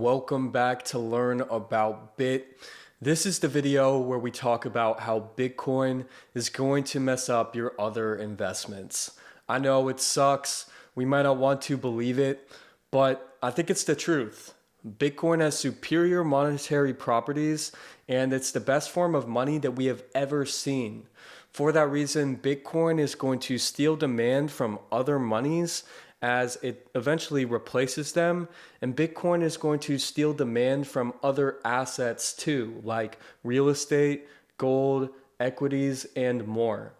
welcome back to learn about Bit. This is the video where we talk about how Bitcoin is going to mess up your other investments. I know it sucks, we might not want to believe it, but I think it's the truth. Bitcoin has superior monetary properties and it's the best form of money that we have ever seen. For that reason, Bitcoin is going to steal demand from other monies as it eventually replaces them, and Bitcoin is going to steal demand from other assets too, like real estate, gold, equities, and more.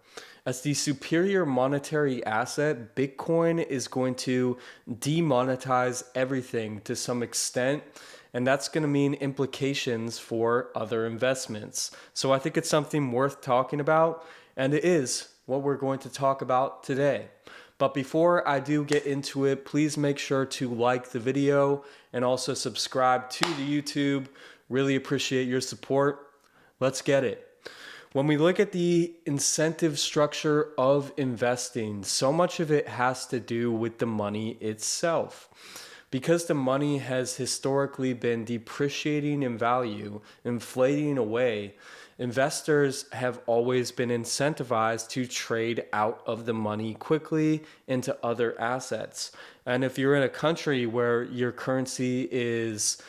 As the superior monetary asset, Bitcoin is going to demonetize everything to some extent, and that's going to mean implications for other investments. So I think it's something worth talking about, and it is what we're going to talk about today. But before I do get into it, please make sure to like the video and also subscribe to the YouTube. Really appreciate your support. Let's get it. When we look at the incentive structure of investing, so much of it has to do with the money itself. Because the money has historically been depreciating in value, inflating away, investors have always been incentivized to trade out of the money quickly into other assets. And if you're in a country where your currency is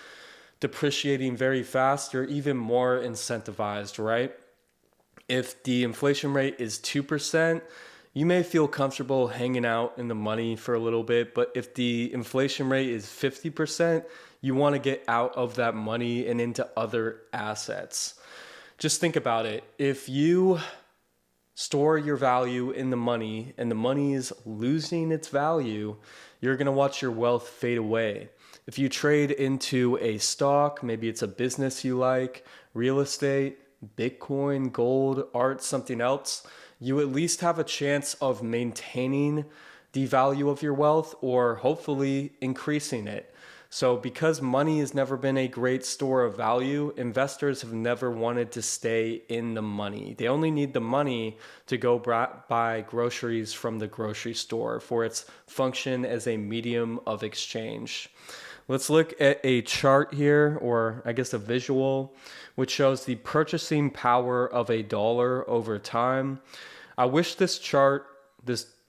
depreciating very fast, you're even more incentivized, right? If the inflation rate is 2%, you may feel comfortable hanging out in the money for a little bit, but if the inflation rate is 50%, you want to get out of that money and into other assets. Just think about it. If you store your value in the money and the money is losing its value, you're going to watch your wealth fade away. If you trade into a stock, maybe it's a business you like, real estate, Bitcoin, gold, art, something else, you at least have a chance of maintaining the value of your wealth or hopefully increasing it. So because money has never been a great store of value, investors have never wanted to stay in the money. They only need the money to go buy groceries from the grocery store for its function as a medium of exchange. Let's look at a chart here, or I guess a visual, which shows the purchasing power of a dollar over time. I wish this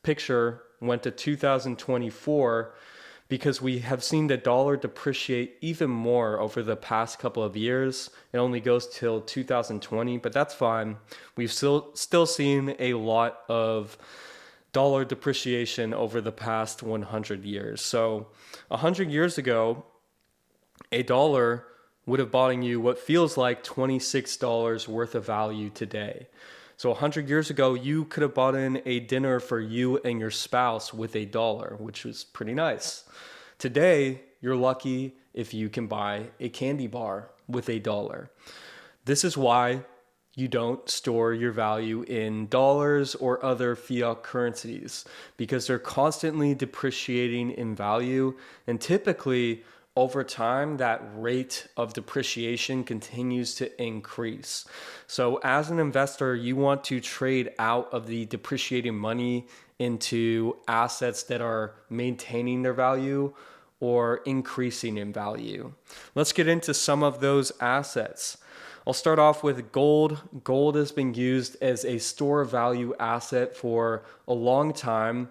picture went to 2024 because we have seen the dollar depreciate even more over the past couple of years. It only goes till 2020, but that's fine. We've still seen a lot of dollar depreciation over the past 100 years. So 100 years ago, a dollar would have bought you what feels like $26 worth of value today. So 100 years ago, you could have bought in a dinner for you and your spouse with a dollar, which was pretty nice. Today, you're lucky if you can buy a candy bar with a dollar. This is why you don't store your value in dollars or other fiat currencies, because they're constantly depreciating in value, and typically over time, that rate of depreciation continues to increase. So as an investor, you want to trade out of the depreciating money into assets that are maintaining their value or increasing in value. Let's get into some of those assets. I'll start off with gold. Gold has been used as a store of value asset for a long time,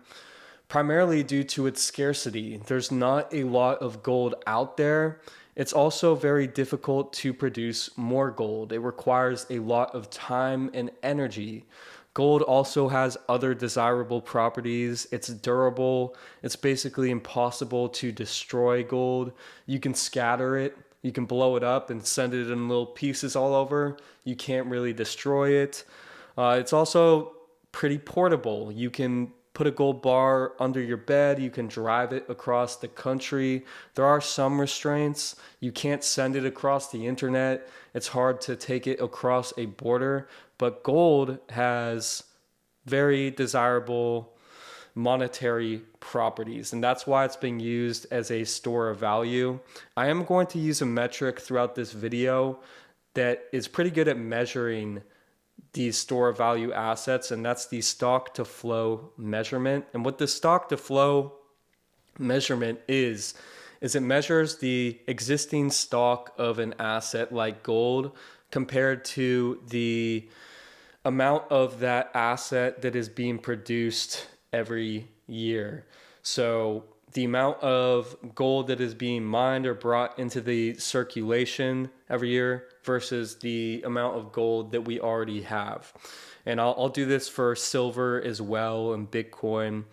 primarily due to its scarcity. There's not a lot of gold out there. It's also very difficult to produce more gold. It requires a lot of time and energy. Gold also has other desirable properties. It's durable. It's basically impossible to destroy gold. You can scatter it. You can blow it up and send it in little pieces all over. You can't really destroy it. It's also pretty portable. You can put a gold bar under your bed. You can drive it across the country. There are some restraints. You can't send it across the internet. It's hard to take it across a border. But gold has very desirable monetary properties, and that's why it's being used as a store of value. I am going to use a metric throughout this video that is pretty good at measuring these store of value assets, and that's the stock to flow measurement. And what the stock to flow measurement is is it measures the existing stock of an asset like gold compared to the amount of that asset that is being produced every year. So the amount of gold that is being mined or brought into the circulation every year versus the amount of gold that we already have. And I'll do this for silver as well and Bitcoin.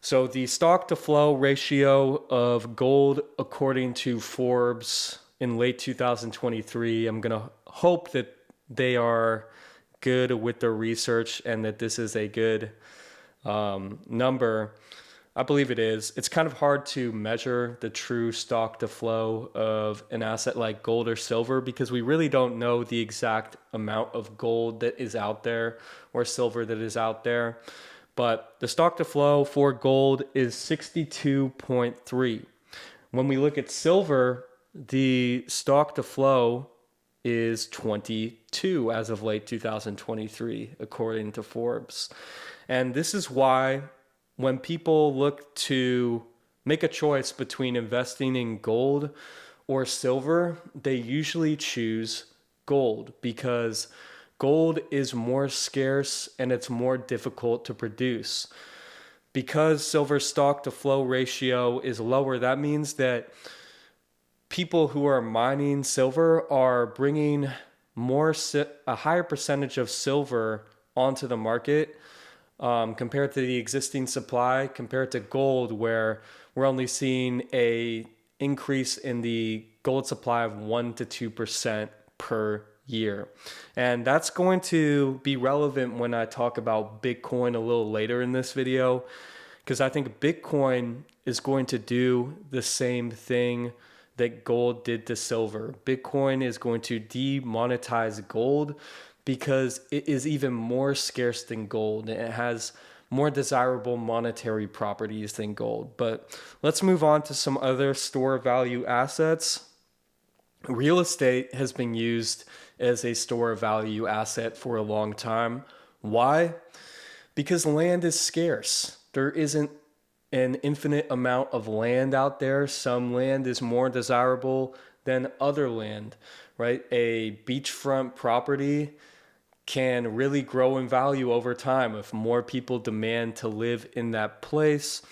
So the stock to flow ratio of gold, according to Forbes in late 2023, I'm going to hope that they are good with their research and that this is a good number. I believe it is. It's kind of hard to measure the true stock to flow of an asset like gold or silver because we really don't know the exact amount of gold that is out there or silver that is out there. But the stock to flow for gold is 62.3. When we look at silver, the stock to flow is 22 as of late 2023, according to Forbes. And this is why when people look to make a choice between investing in gold or silver, they usually choose gold because gold is more scarce and it's more difficult to produce. Because silver's stock to flow ratio is lower, that means that people who are mining silver are bringing a higher percentage of silver onto the market compared to the existing supply, compared to gold, where we're only seeing a increase in the gold supply of 1 to 2% per year. And that's going to be relevant when I talk about Bitcoin a little later in this video, because I think Bitcoin is going to do the same thing that gold did to silver. Bitcoin is going to demonetize gold because it is even more scarce than gold and it has more desirable monetary properties than gold. But let's move on to some other store value assets. Real estate has been used as a store value asset for a long time. Why? Because land is scarce. There isn't an infinite amount of land out there. Some land is more desirable than other land, right? A beachfront property can really grow in value over time if more people demand to live in that place.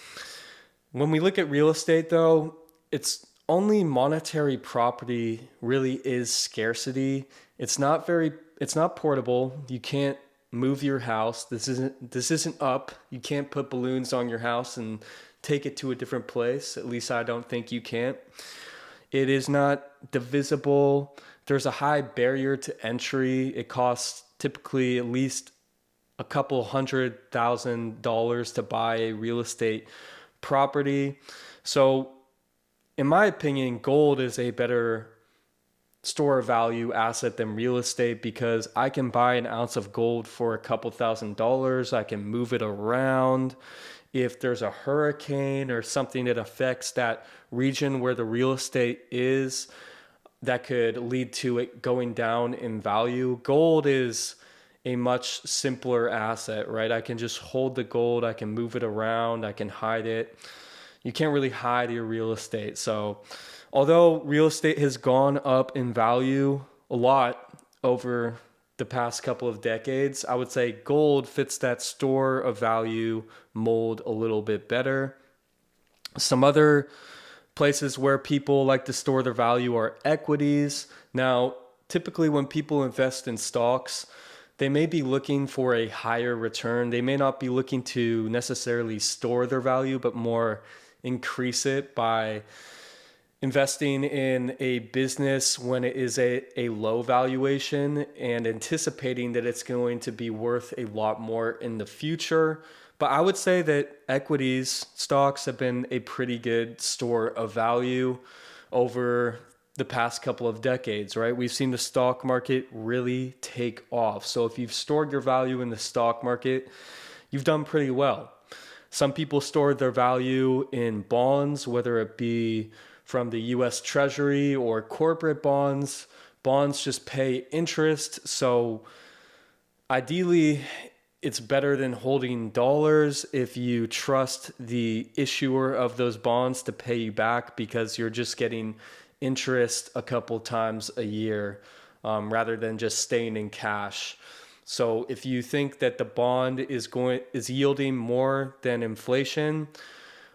When we look at real estate though, it's only monetary property really is scarcity. It's not portable. You can't move your house. This isn't up. You can't put balloons on your house and take it to a different place. At least I don't think you can't. It is not divisible. There's a high barrier to entry. It costs typically at least a couple $100,000 to buy a real estate property. So in my opinion, gold is a better store value asset than real estate because I can buy an ounce of gold for a couple $1,000s. I can move it around. If there's a hurricane or something that affects that region where the real estate is, that could lead to it going down in value. Gold is a much simpler asset, right? I can just hold the gold, I can move it around, I can hide it. You can't really hide your real estate. So although real estate has gone up in value a lot over the past couple of decades, I would say gold fits that store of value mold a little bit better. Some other places where people like to store their value are equities. Now, typically when people invest in stocks, they may be looking for a higher return. They may not be looking to necessarily store their value, but more increase it by investing in a business when it is a low valuation and anticipating that it's going to be worth a lot more in the future. But I would say that equities, stocks have been a pretty good store of value over the past couple of decades, right? We've seen the stock market really take off. So if you've stored your value in the stock market, you've done pretty well. Some people store their value in bonds, whether it be from the US Treasury or corporate bonds. Bonds just pay interest. So ideally, it's better than holding dollars if you trust the issuer of those bonds to pay you back, because you're just getting interest a couple times a year, rather than just staying in cash. So if you think that the bond is yielding more than inflation,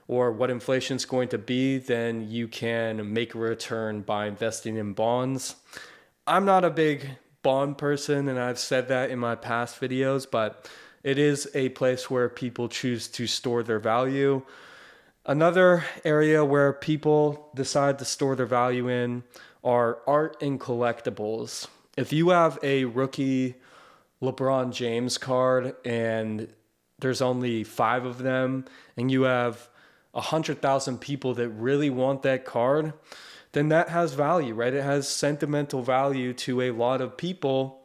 or what inflation is going to be, then you can make a return by investing in bonds. I'm not a big bond person, and I've said that in my past videos, but it is a place where people choose to store their value. Another area where people decide to store their value in are art and collectibles. If you have a rookie LeBron James card and there's only 5 of them, and you have 100,000 people that really want that card, then that has value, right? It has sentimental value to a lot of people.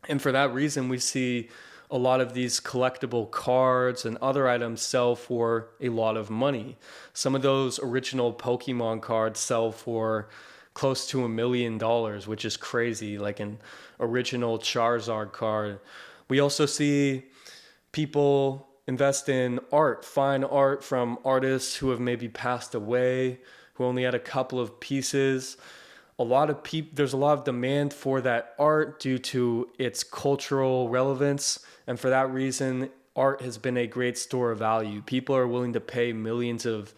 And for that reason, we see a lot of these collectible cards and other items sell for a lot of money. Some of those original Pokemon cards sell for close to $1 million, which is crazy, like an original Charizard card. We also see people invest in art, fine art from artists who have maybe passed away, who only had a couple of pieces. There's a lot of demand for that art due to its cultural relevance, and for that reason, art has been a great store of value. People are willing to pay millions of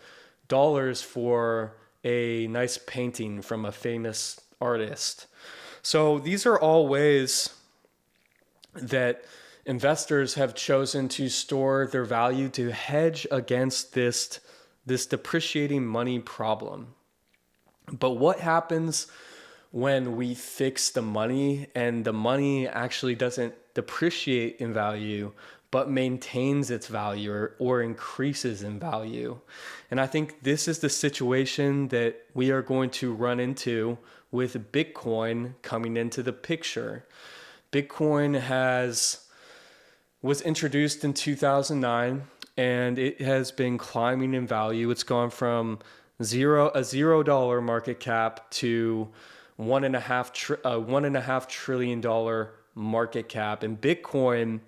dollars for a nice painting from a famous artist. So these are all ways that investors have chosen to store their value to hedge against this depreciating money problem. But what happens when we fix the money and the money actually doesn't depreciate in value, but maintains its value or increases in value? And I think this is the situation that we are going to run into with Bitcoin coming into the picture. Bitcoin was introduced in 2009, and it has been climbing in value. It's gone from a $0 market cap to $1.5 trillion market cap. And Bitcoin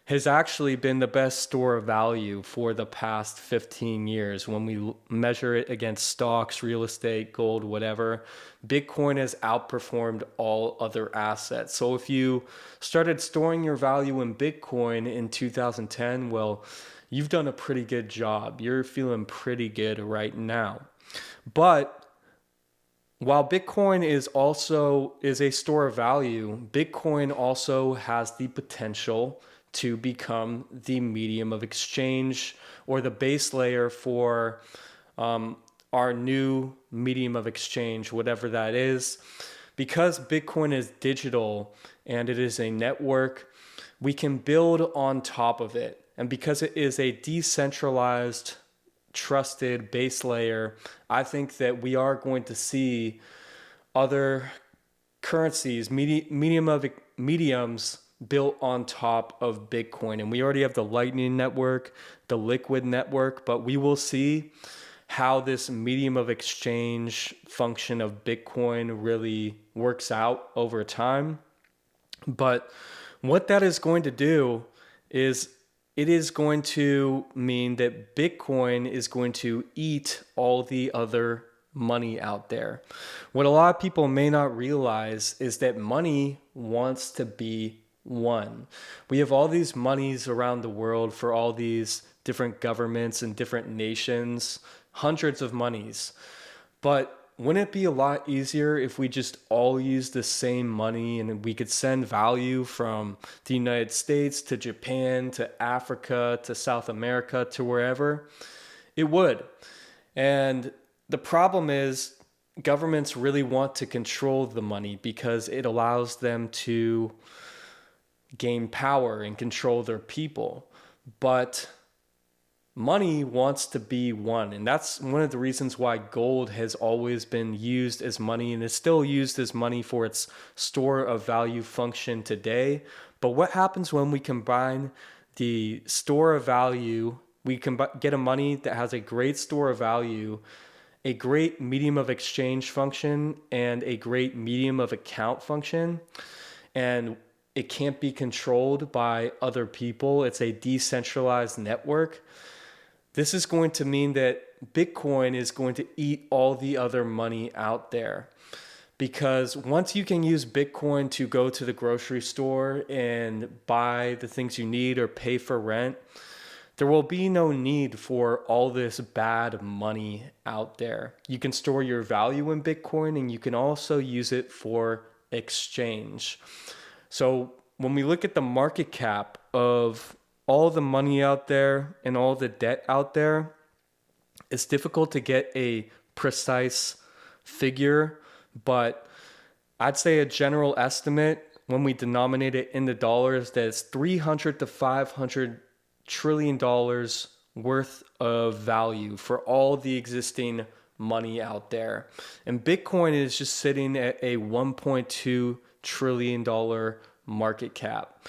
has actually been the best store of value for the past 15 years. When we measure it against stocks, real estate, gold, whatever, Bitcoin has outperformed all other assets. So if you started storing your value in Bitcoin in 2010, well, you've done a pretty good job. You're feeling pretty good right now. But while Bitcoin is a store of value, Bitcoin also has the potential to become the medium of exchange, or the base layer for our new medium of exchange, whatever that is. Because Bitcoin is digital and it is a network, we can build on top of it. And because it is a decentralized, trusted base layer, I think that we are going to see other currencies, mediums built on top of Bitcoin. And we already have the Lightning Network, the Liquid Network, but we will see how this medium of exchange function of Bitcoin really works out over time. But what that is going to do is it is going to mean that Bitcoin is going to eat all the other money out there. What a lot of people may not realize is that money wants to be one. We have all these monies around the world for all these different governments and different nations, hundreds of monies. But wouldn't it be a lot easier if we just all used the same money and we could send value from the United States to Japan to Africa to South America to wherever? It would. And the problem is governments really want to control the money because it allows them to gain power and control their people. But money wants to be one. And that's one of the reasons why gold has always been used as money and is still used as money for its store of value function today. But what happens when we combine the store of value, we can get a money that has a great store of value, a great medium of exchange function, and a great medium of account function, and it can't be controlled by other people. It's a decentralized network. This is going to mean that Bitcoin is going to eat all the other money out there. Because once you can use Bitcoin to go to the grocery store and buy the things you need or pay for rent, there will be no need for all this bad money out there. You can store your value in Bitcoin, and you can also use it for exchange. So when we look at the market cap of all the money out there and all the debt out there, it's difficult to get a precise figure, but I'd say a general estimate when we denominate it in the dollars, that it's 300 to 500 trillion dollars worth of value for all the existing money out there. And Bitcoin is just sitting at a $1.2 trillion market cap.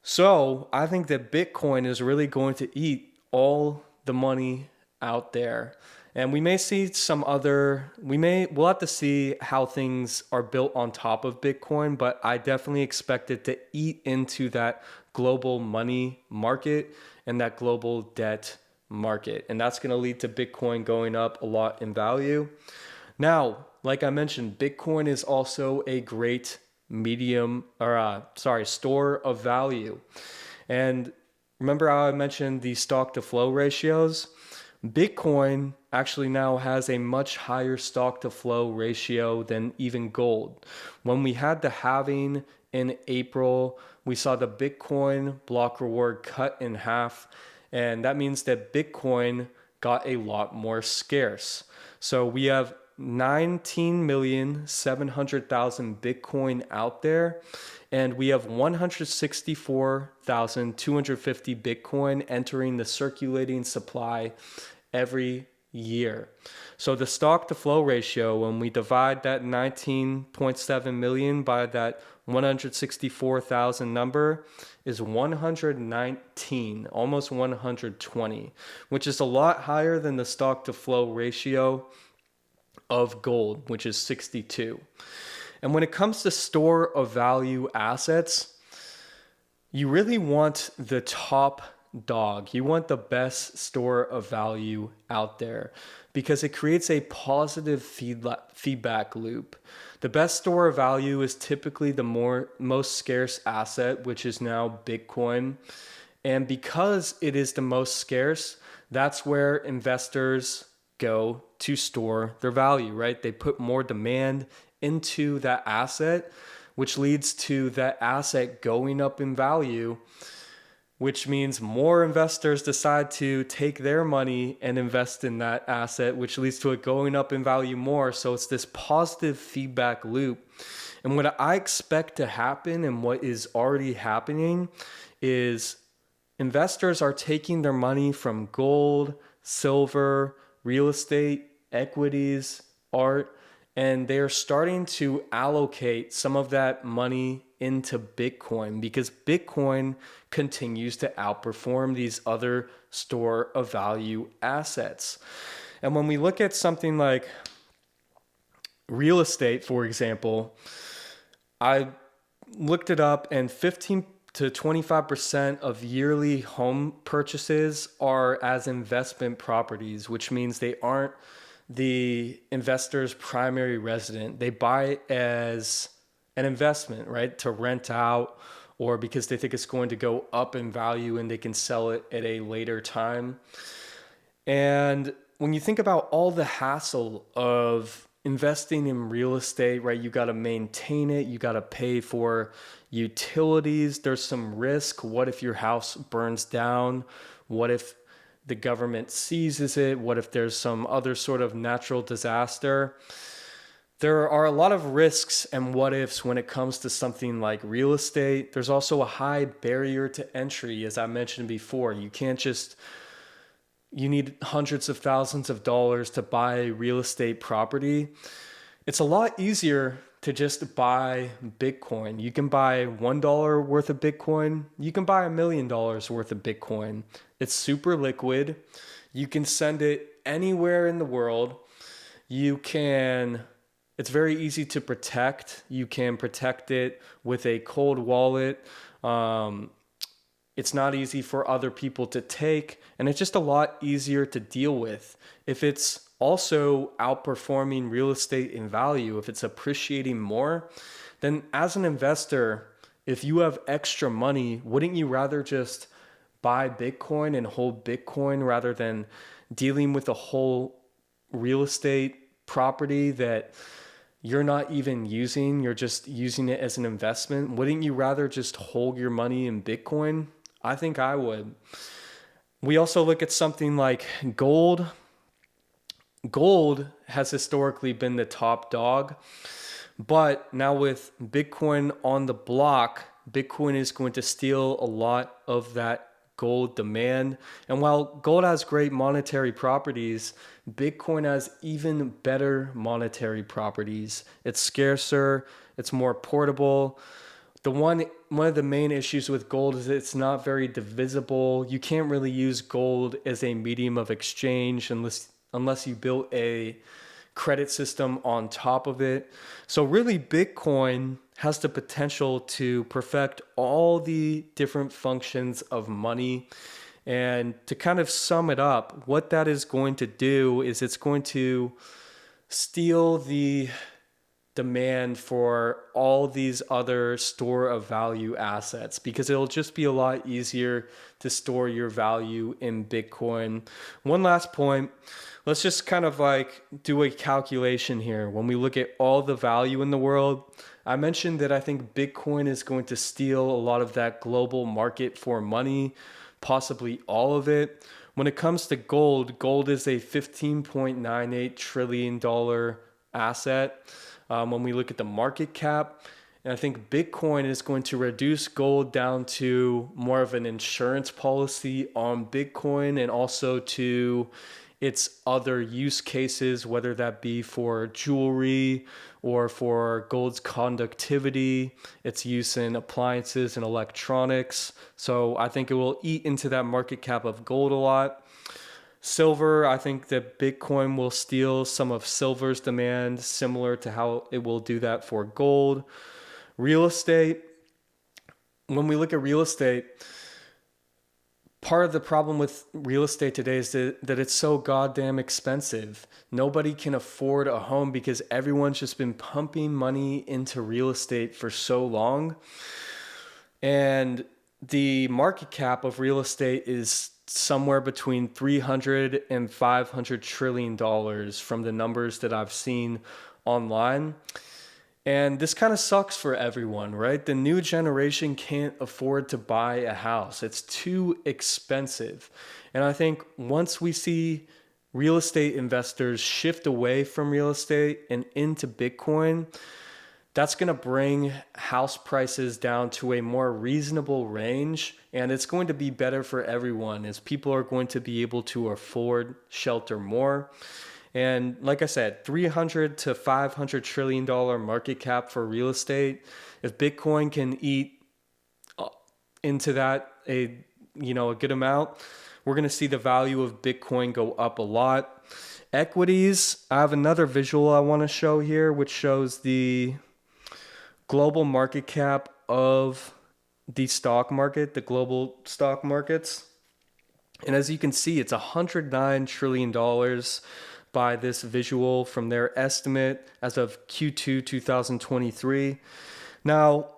So I think that Bitcoin is really going to eat all the money out there. And we may see we'll have to see how things are built on top of Bitcoin, but I definitely expect it to eat into that global money market and that global debt market. And that's going to lead to Bitcoin going up a lot in value. Now, like I mentioned, Bitcoin is also a great store of value. And remember how I mentioned the stock to flow ratios? Bitcoin actually now has a much higher stock to flow ratio than even gold. When we had the halving in April, we saw the Bitcoin block reward cut in half, and that means that Bitcoin got a lot more scarce. So we have 19,700,000 Bitcoin out there, and we have 164,250 Bitcoin entering the circulating supply every year. So the stock to flow ratio, when we divide that 19.7 million by that 164,000 number, is 119, almost 120, which is a lot higher than the stock to flow ratio of gold, which is 62. And when it comes to store of value assets, you really want the top dog. You want the best store of value out there because it creates a positive feedback loop. The best store of value is typically the most scarce asset, which is now Bitcoin. And because it is the most scarce, that's where investors go to store their value, right? They put more demand into that asset, which leads to that asset going up in value, which means more investors decide to take their money and invest in that asset, which leads to it going up in value more. So it's this positive feedback loop. And what I expect to happen and what is already happening is investors are taking their money from gold, silver, real estate, equities, art, and they're starting to allocate some of that money into Bitcoin because Bitcoin continues to outperform these other store of value assets. And when we look at something like real estate, for example, I looked it up, and 15 to 25% of yearly home purchases are as investment properties, which means they aren't the investor's primary resident. They buy it as an investment, right? To rent out, or because they think it's going to go up in value and they can sell it at a later time. And when you think about all the hassle of investing in real estate, right? You got to maintain it. You got to pay for utilities. There's some risk. What if your house burns down? What if the government seizes it? What if there's some other sort of natural disaster? There are a lot of risks and what ifs when it comes to something like real estate. There's also a high barrier to entry, as I mentioned before. You need hundreds of thousands of dollars to buy a real estate property. It's a lot easier to just buy Bitcoin. You can buy $1 worth of Bitcoin. You can buy $1 million worth of Bitcoin. It's super liquid. You can send it anywhere in the world. You can It's very easy to protect. You can protect it with a cold wallet. Um, it's not easy for other people to take, and it's just a lot easier to deal with. If it's also outperforming real estate in value, if it's appreciating more, then as an investor, if you have extra money, wouldn't you rather just buy Bitcoin and hold Bitcoin rather than dealing with a whole real estate property that you're not even using? You're just using it as an investment. Wouldn't you rather just hold your money in Bitcoin? I think I would. We also look at something like gold. Gold has historically been the top dog, but now with Bitcoin on the block, Bitcoin is going to steal a lot of that gold demand. And while gold has great monetary properties, Bitcoin has even better monetary properties. It's scarcer, it's more portable. One of the main issues with gold is it's not very divisible. You can't really use gold as a medium of exchange unless you built a credit system on top of it. So really Bitcoin has the potential to perfect all the different functions of money. And to kind of sum it up, what that is going to do is it's going to steal the demand for all these other store of value assets, because it'll just be a lot easier to store your value in Bitcoin. One last point, let's just kind of like do a calculation here. When we look at all the value in the world, I mentioned that I think Bitcoin is going to steal a lot of that global market for money, possibly all of it. When it comes to gold, gold is a $15.98 trillion asset. When we look at the market cap, and I think Bitcoin is going to reduce gold down to more of an insurance policy on Bitcoin, and also to its other use cases, whether that be for jewelry or for gold's conductivity, its use in appliances and electronics. So I think it will eat into that market cap of gold a lot. Silver, I think that Bitcoin will steal some of silver's demand, similar to how it will do that for gold. Real estate, when we look at real estate, part of the problem with real estate today is that it's so goddamn expensive. Nobody can afford a home because everyone's just been pumping money into real estate for so long. And the market cap of real estate is somewhere between 300 and 500 trillion dollars from the numbers that I've seen online. And this kind of sucks for everyone, right? The new generation can't afford to buy a house. It's too expensive. And I think once we see real estate investors shift away from real estate and into Bitcoin, that's going to bring house prices down to a more reasonable range, and it's going to be better for everyone as people are going to be able to afford shelter more. And like I said, 300 to 500 trillion dollar market cap for real estate. If Bitcoin can eat into that a good amount, we're going to see the value of Bitcoin go up a lot. Equities, I have another visual I want to show here, which shows the global market cap of the stock market, the global stock markets. And as you can see, it's $109 trillion by this visual from their estimate as of Q2 2023. Now,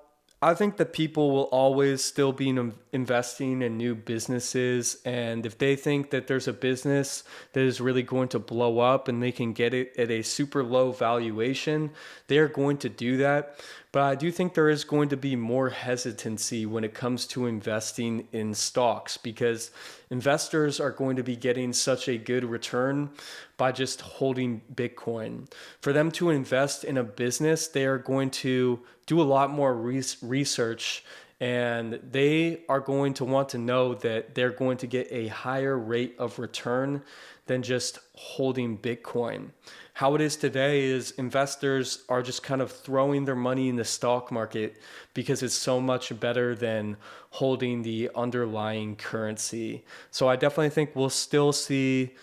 I think that people will always still be investing in new businesses. And if they think that there's a business that is really going to blow up and they can get it at a super low valuation, they are going to do that. But I do think there is going to be more hesitancy when it comes to investing in stocks, because investors are going to be getting such a good return by just holding Bitcoin. For them to invest in a business, they are going to do a lot more research, and they are going to want to know that they're going to get a higher rate of return than just holding Bitcoin. How it is today is investors are just kind of throwing their money in the stock market because it's so much better than holding the underlying currency. So I definitely think we'll still see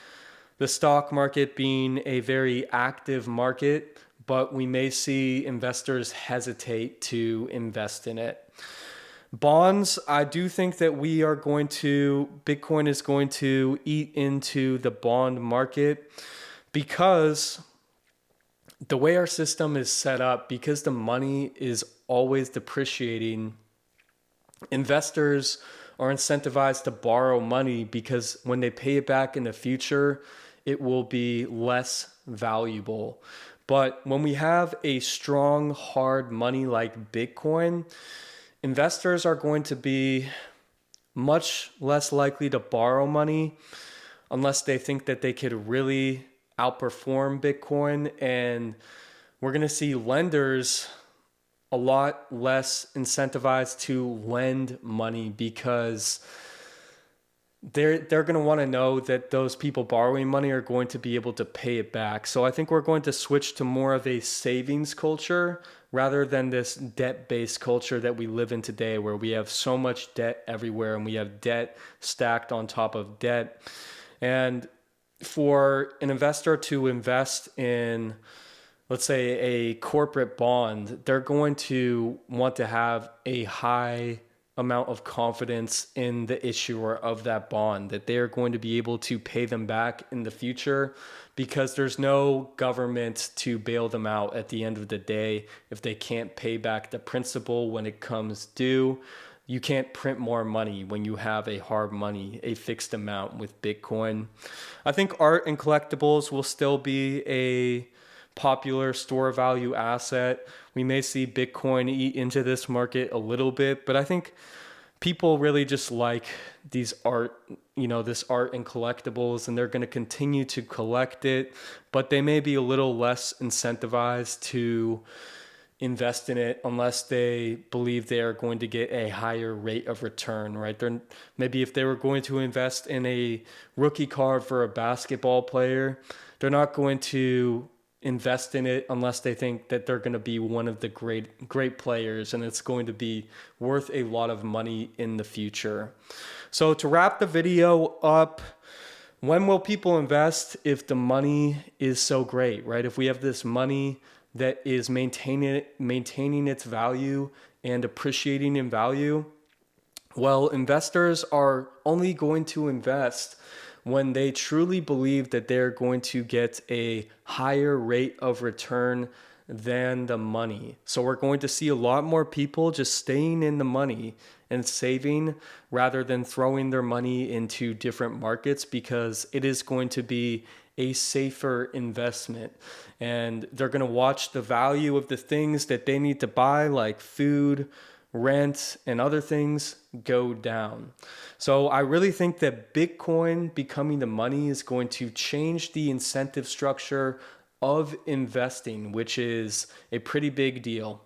the stock market being a very active market, but we may see investors hesitate to invest in it. Bonds, I do think that Bitcoin is going to eat into the bond market because the way our system is set up, because the money is always depreciating, investors are incentivized to borrow money because when they pay it back in the future, it will be less valuable. But when we have a strong, hard money like Bitcoin, investors are going to be much less likely to borrow money unless they think that they could really outperform Bitcoin. And we're going to see lenders a lot less incentivized to lend money because they're going to want to know that those people borrowing money are going to be able to pay it back. So I think we're going to switch to more of a savings culture rather than this debt-based culture that we live in today, where we have so much debt everywhere and we have debt stacked on top of debt. And for an investor to invest in, let's say, a corporate bond, they're going to want to have a high amount of confidence in the issuer of that bond, that they're going to be able to pay them back in the future, because there's no government to bail them out at the end of the day if they can't pay back the principal when it comes due. You can't print more money when you have a hard money, a fixed amount with Bitcoin. I think art and collectibles will still be a popular store value asset. We may see Bitcoin eat into this market a little bit, but I think people really just like this art and collectibles, and they're going to continue to collect it, but they may be a little less incentivized to invest in it unless they believe they are going to get a higher rate of return, right? Maybe if they were going to invest in a rookie card for a basketball player, they're not going to invest in it unless they think that they're going to be one of the great players and it's going to be worth a lot of money in the future. So to wrap the video up, when will people invest if the money is so great, right? If we have this money that is maintaining its value and appreciating in value, well, investors are only going to invest when they truly believe that they're going to get a higher rate of return than the money. So we're going to see a lot more people just staying in the money and saving rather than throwing their money into different markets, because it is going to be a safer investment. And they're going to watch the value of the things that they need to buy, like food, rent, and other things, go down. So I really think that Bitcoin becoming the money is going to change the incentive structure of investing, which is a pretty big deal.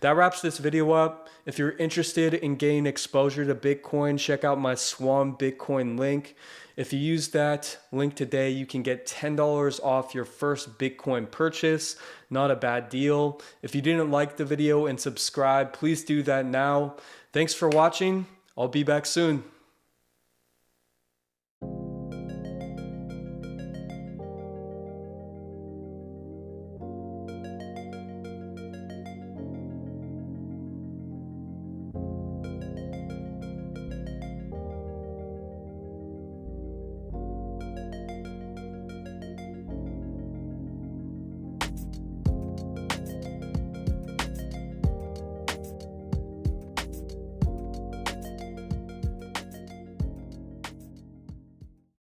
That wraps this video up. If you're interested in gaining exposure to Bitcoin, check out my Swan Bitcoin link. If you use that link today, you can get $10 off your first Bitcoin purchase. Not a bad deal. If you didn't like the video and subscribe, please do that now. Thanks for watching. I'll be back soon.